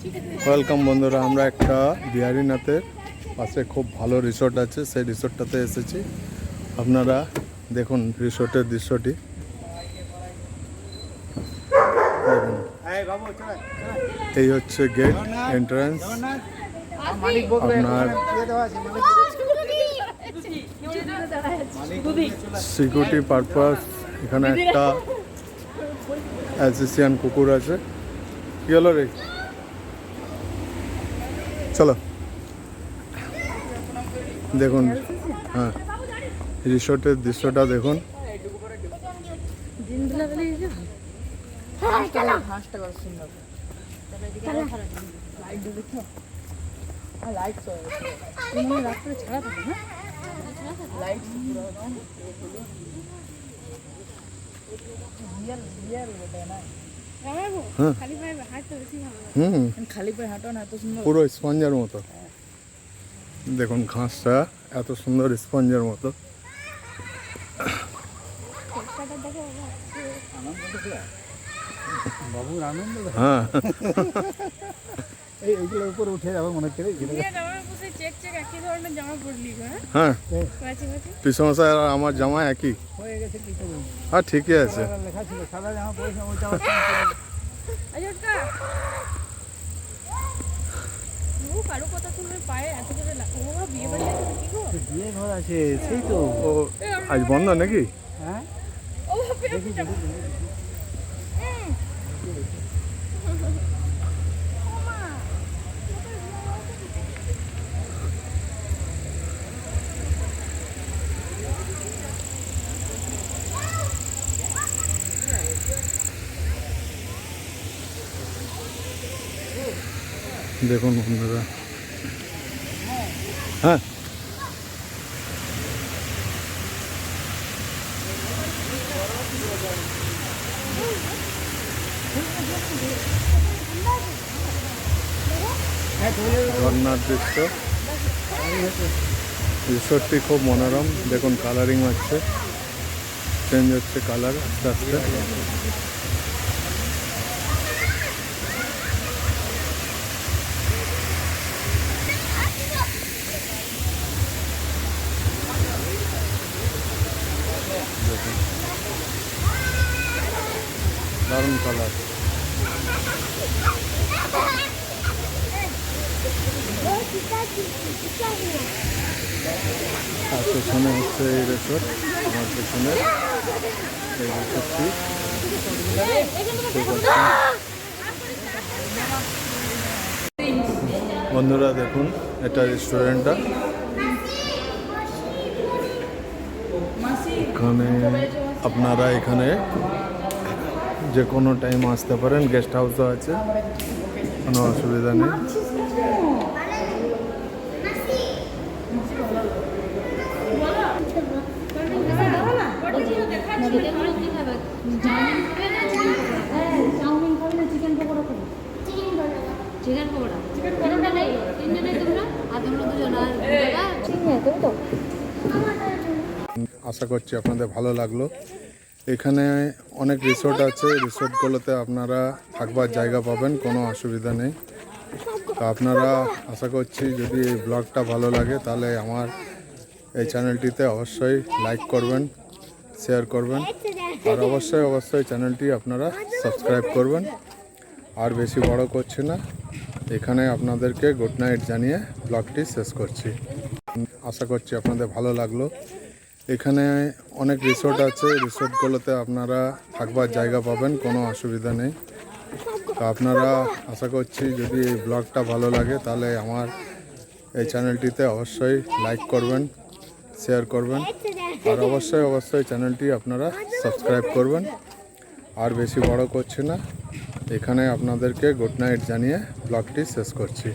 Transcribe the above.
Welcome বন্ধুরা, আমরা একটা বিহারীনাথের পাশে খুব ভালো রিসোর্ট আছে, সেই রিসোর্টটাতে এসেছি। আপনারা দেখুন রিসোর্টের দৃশ্যটি। দেখুন, এই হচ্ছে গেট এন্ট্রান্স। আপনার সিকিউরিটি পারপাস এখানে একটা অ্যাসিসিয়ান কুকুর আছে। কি হলো রে, চলো দেখুন। হ্যাঁ, রিসোর্টের দৃশ্যটা দেখুন। পুরো স্পঞ্জের মতো দেখুন, ঘাসটা এত সুন্দর স্পঞ্জের মতো। বাবুর আনন্দ। হ্যাঁ, এইগুলো উপরে উঠে যাবে মনে করে। হ্যাঁ, পিসমশাই আর আমার জামা একই হয়ে গেছে, কি করবো? হ্যাঁ, ঠিকই আছে। লেখা ছিল সাদা জামা পরেছে, ওইটা বিয়ে ঘর আছে, সেই তো। ও আজ বন্ধ নাকি? হ্যাঁ, দেখি দেখি দেখি। দেখুন বন্ধুরা, হ্যাঁ, ঝর্ণার দৃশ্য। রিসোর্টটি খুব মনোরম। দেখুন কালারিং হচ্ছে, চেঞ্জ হচ্ছে কালার আস্তে আস্তে। দেখুন দারুণ কালার। আর পেছনে হচ্ছে এই রিসোর্ট, আমার পেছনে এই রিসোর্টটি। বন্ধুরা দেখুন, এটা রেস্টুরেন্টটা। এখানে আপনারা এখানে যে কোনো টাইম আসতে পারেন। গেস্ট হাউসও আছে, কোনো অসুবিধা নেই। আশা করছি আপনাদের ভালো লাগলো। এখানে অনেক রিসোর্ট আছে, রিসোর্টগুলোতে আপনারা থাকবার জায়গা পাবেন, কোনো অসুবিধা নেই। তো আপনারা আশা করছি যদি এই ব্লগটা ভালো লাগে তাহলে আমার এই চ্যানেলটিতে অবশ্যই লাইক করবেন, শেয়ার করবেন, আর অবশ্যই চ্যানেলটি আপনারা সাবস্ক্রাইব করবেন। আর বেশি বড় করছি না, এখানে আপনাদেরকে গুড নাইট জানিয়ে ব্লগটি শেষ করছি। আশা করছি আপনাদের ভালো লাগলো। এখানে অনেক রিসোর্ট আছে, রিসোর্টগুলোতে আপনারা থাকবার জায়গা পাবেন, কোনো অসুবিধা নেই। তো আপনারা আশা করছি যদি এই ব্লগটা ভালো লাগে তাহলে আমার এই চ্যানেলটিতে অবশ্যই লাইক করবেন, শেয়ার করবেন, আর অবশ্যই চ্যানেলটি আপনারা সাবস্ক্রাইব করবেন। আর বেশি বড় করছি না, এখানে আপনাদেরকে গুড নাইট জানিয়ে ব্লগটি শেষ করছি।